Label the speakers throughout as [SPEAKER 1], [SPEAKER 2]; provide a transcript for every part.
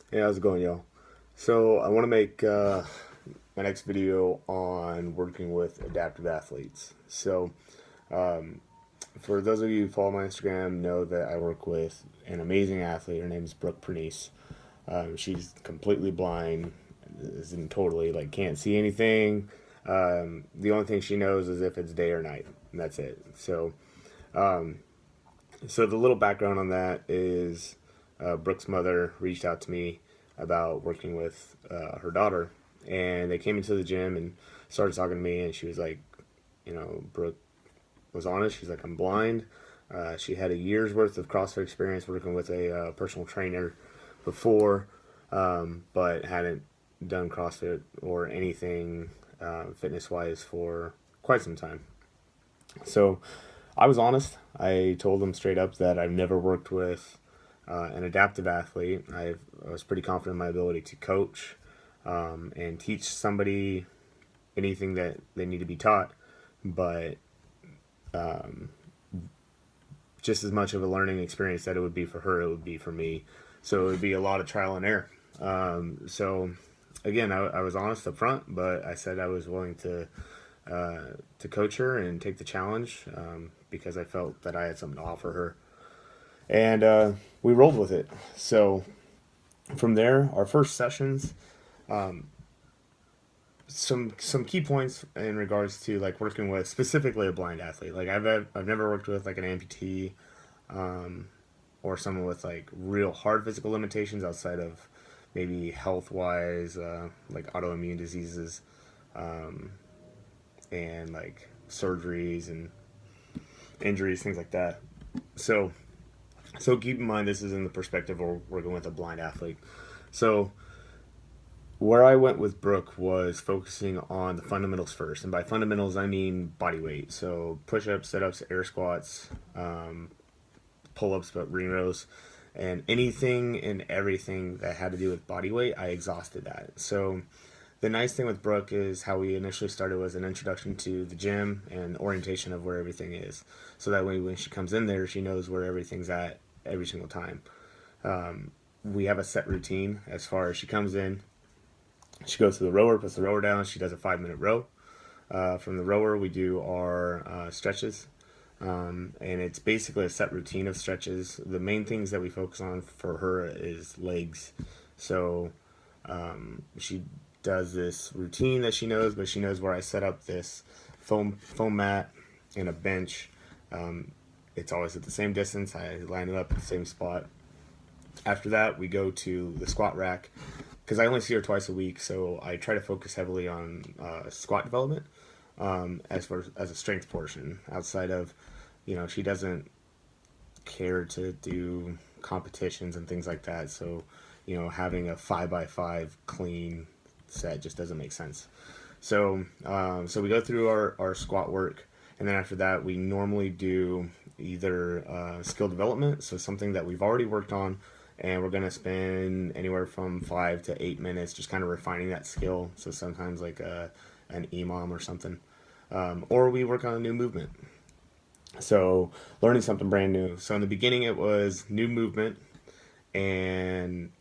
[SPEAKER 1] Hey, how's it going, y'all? So, I want to make my next video on working with adaptive athletes. Um, for those of you who follow my Instagram, know that I work with an amazing athlete. Her name is Brooke. She's completely blind, isn't totally like can't see anything. The only thing she knows is if it's day or night, and that's it. So the little background on that is Brooke's mother reached out to me about working with her daughter, and they came into the gym and started talking to me, and she was like, Brooke was honest. She's like, I'm blind. She had a year's worth of CrossFit experience working with a personal trainer before, but hadn't done CrossFit or anything fitness wise for quite some time. So I was honest. I told them straight up that I've never worked with an adaptive athlete. I was pretty confident in my ability to coach and teach somebody anything that they need to be taught, but just as much of a learning experience that it would be for her, it would be for me. So it would be a lot of trial and error. So again, I was honest up front, but I said I was willing to coach her and take the challenge because I felt that I had something to offer her, and we rolled with it. So from there, our first sessions, some key points in regards to like working with specifically a blind athlete. Like I've never worked with like an amputee or someone with like real hard physical limitations outside of maybe health wise, like autoimmune diseases and like surgeries and injuries, things like that. So so keep in mind this is in the perspective of working with a blind athlete. So where I went with Brooke was focusing on the fundamentals first, and by fundamentals I mean body weight. So push-ups, sit-ups, air squats, pull-ups, but rows, and anything and everything that had to do with body weight, I exhausted that. So the nice thing with Brooke is how we initially started was an introduction to the gym and orientation of where everything is. So that way when she comes in there, she knows where everything's at every single time. We have a set routine as far as she comes in. She goes to the rower, puts the rower down. She does a 5 minute row. From the rower, we do our stretches. And it's basically a set routine of stretches. The main things that we focus on for her is legs. So she does this routine that she knows, but she knows where I set up this foam mat and a bench. It's always at the same distance. I line it up at the same spot. After that, we go to the squat rack because I only see her twice a week, so I try to focus heavily on squat development as far as a strength portion. Outside of, she doesn't care to do competitions and things like that. So, having a 5x5 clean set just doesn't make sense. So we go through our squat work, and then after that, we normally do either skill development, so something that we've already worked on, and we're gonna spend anywhere from 5 to 8 minutes just kind of refining that skill. So sometimes like an EMOM or something, or we work on a new movement. So learning something brand new. So in the beginning, it was new movement, and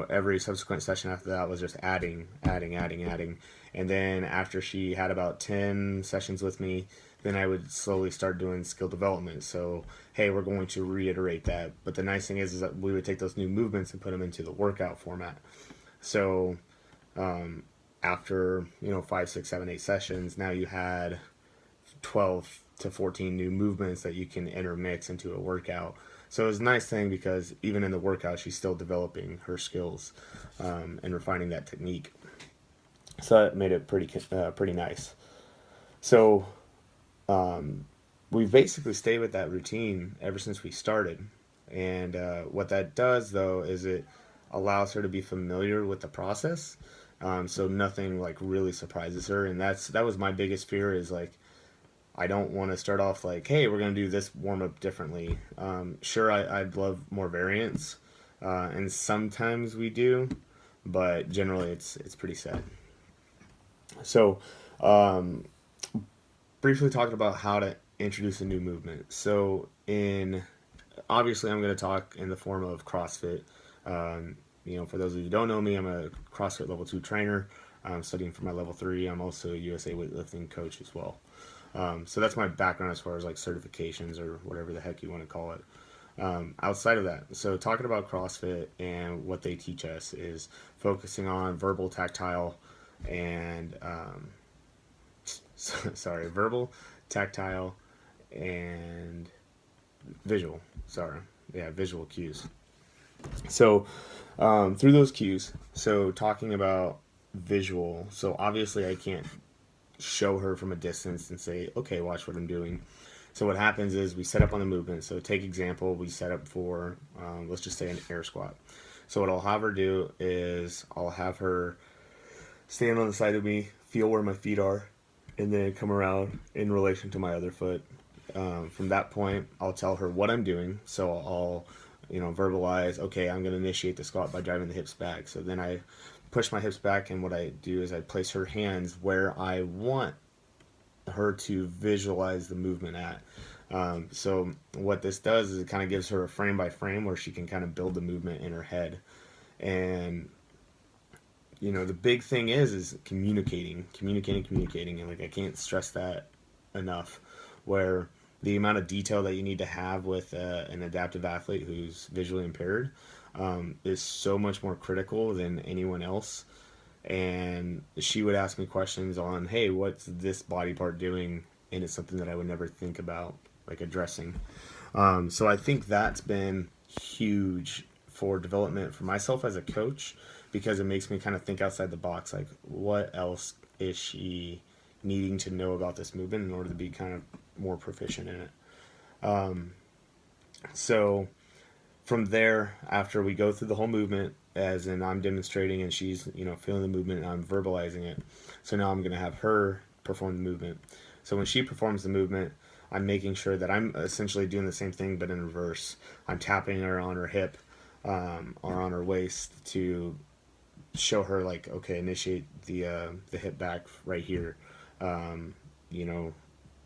[SPEAKER 1] every subsequent session after that was just adding. And then after she had about 10 sessions with me, then I would slowly start doing skill development. So, hey, we're going to reiterate that. But the nice thing is that we would take those new movements and put them into the workout format. So, after, 5, 6, 7, 8 sessions, now you had 12 to 14 new movements that you can intermix into a workout. So it was a nice thing because even in the workout, she's still developing her skills and refining that technique. So that made it pretty nice. So we've basically stayed with that routine ever since we started. And what that does, though, is it allows her to be familiar with the process. So nothing like really surprises her, and that was my biggest fear is like I don't want to start off like, hey, we're going to do this warm up differently. Sure, I'd love more variance, and sometimes we do, but generally it's pretty set. So, briefly talking about how to introduce a new movement. So, in obviously, I'm going to talk in the form of CrossFit. For those of you who don't know me, I'm a CrossFit level 2 trainer. I'm studying for my level 3. I'm also a USA weightlifting coach as well. So that's my background as far as like certifications or whatever the heck you want to call it. Outside of that, so talking about CrossFit and what they teach us is focusing on verbal, tactile, and verbal, tactile, and visual. Visual cues. So through those cues, so talking about visual, so obviously I can't show her from a distance and say, okay, watch what I'm doing. So what happens is we set up on the movement. So take example, we set up for, let's just say an air squat. So what I'll have her do is I'll have her stand on the side of me, feel where my feet are, and then come around in relation to my other foot. From that point, I'll tell her what I'm doing. So I'll, verbalize, okay, I'm going to initiate the squat by driving the hips back. So then I push my hips back, and what I do is I place her hands where I want her to visualize the movement at. So what this does is it kind of gives her a frame by frame where she can kind of build the movement in her head. And the big thing is communicating, and like I can't stress that enough, where the amount of detail that you need to have with an adaptive athlete who's visually impaired is so much more critical than anyone else. And she would ask me questions on, hey, what's this body part doing? And it's something that I would never think about like addressing. So I think that's been huge for development for myself as a coach, because it makes me kind of think outside the box, like what else is she needing to know about this movement in order to be kind of more proficient in it. So from there, after we go through the whole movement, as in I'm demonstrating and she's feeling the movement and I'm verbalizing it, so now I'm going to have her perform the movement. So when she performs the movement, I'm making sure that I'm essentially doing the same thing but in reverse. I'm tapping her on her hip or on her waist to show her like, okay, initiate the hip back right here.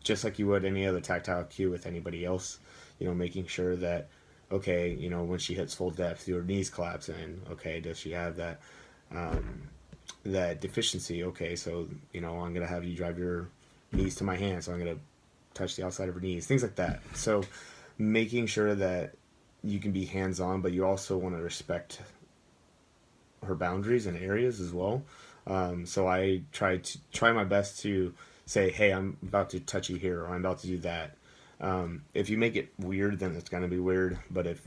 [SPEAKER 1] Just like you would any other tactile cue with anybody else, making sure that, okay, when she hits full depth, your knees collapse in. Okay, does she have that that deficiency? Okay, so I'm gonna have you drive your knees to my hand, so I'm gonna touch the outside of her knees, things like that. So making sure that you can be hands-on, but you also want to respect her boundaries and areas as well. So I try my best to say, hey, I'm about to touch you here, or I'm about to do that. If you make it weird, then it's going to be weird. But if,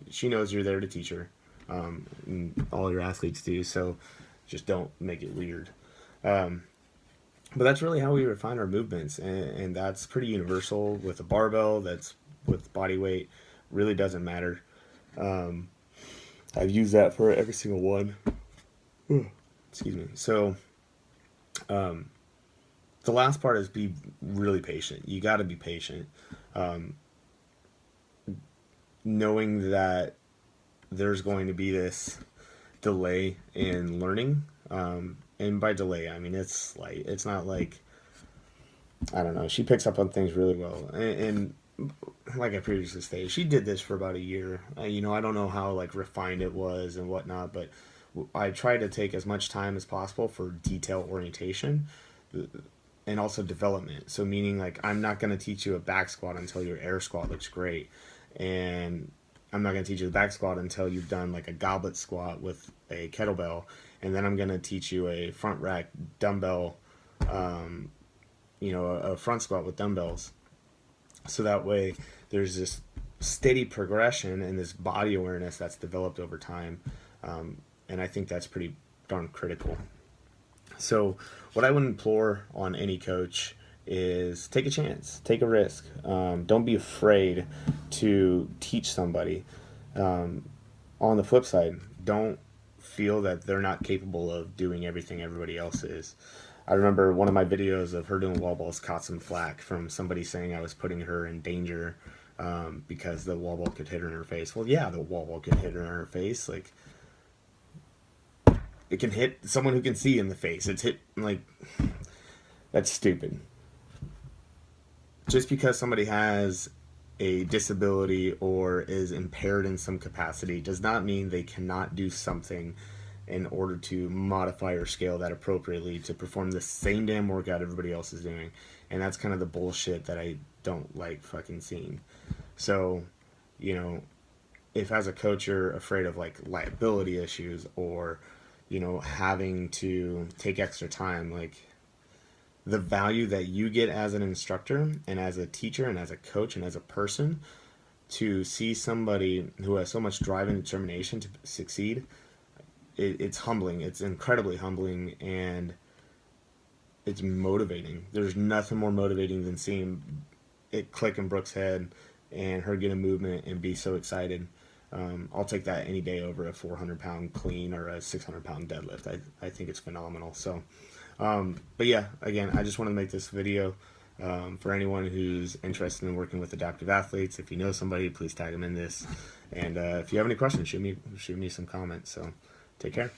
[SPEAKER 1] she knows you're there to teach her, and all your athletes do, so just don't make it weird. But that's really how we refine our movements, and that's pretty universal with a barbell. That's with body weight, really doesn't matter. I've used that for every single one. Excuse me. So, the last part is be really patient. You got to be patient. Knowing that there's going to be this delay in learning. And by delay, I mean, it's slight. It's not like, I don't know, she picks up on things really well. And like I previously stated, she did this for about a year. I don't know how like refined it was and whatnot, but I try to take as much time as possible for detail orientation and also development. So meaning like, I'm not going to teach you a back squat until your air squat looks great. And I'm not going to teach you the back squat until you've done like a goblet squat with a kettlebell. And then I'm going to teach you a front rack dumbbell, a front squat with dumbbells. So that way there's this steady progression and this body awareness that's developed over time. And I think that's pretty darn critical. So what I would implore on any coach is take a chance, take a risk. Don't be afraid to teach somebody. On the flip side, don't feel that they're not capable of doing everything everybody else is. I remember one of my videos of her doing wall balls caught some flack from somebody saying I was putting her in danger because the wall ball could hit her in her face. Well, yeah, the wall ball could hit her in her face. Like, it can hit someone who can see in the face. It's hit, like, that's stupid. Just because somebody has a disability or is impaired in some capacity does not mean they cannot do something in order to modify or scale that appropriately to perform the same damn workout everybody else is doing. And that's kind of the bullshit that I don't like fucking seeing. So, you know, if as a coach you're afraid of like liability issues or, you know, having to take extra time, like the value that you get as an instructor and as a teacher and as a coach and as a person to see somebody who has so much drive and determination to succeed, it's humbling. It's incredibly humbling, and it's motivating. There's nothing more motivating than seeing it click in Brooke's head and her get a movement and be so excited. I'll take that any day over a 400-pound clean or a 600-pound deadlift. I think it's phenomenal. So, but yeah, again, I just want to make this video for anyone who's interested in working with adaptive athletes. If you know somebody, please tag them in this. And if you have any questions, shoot me some comments. So, take care.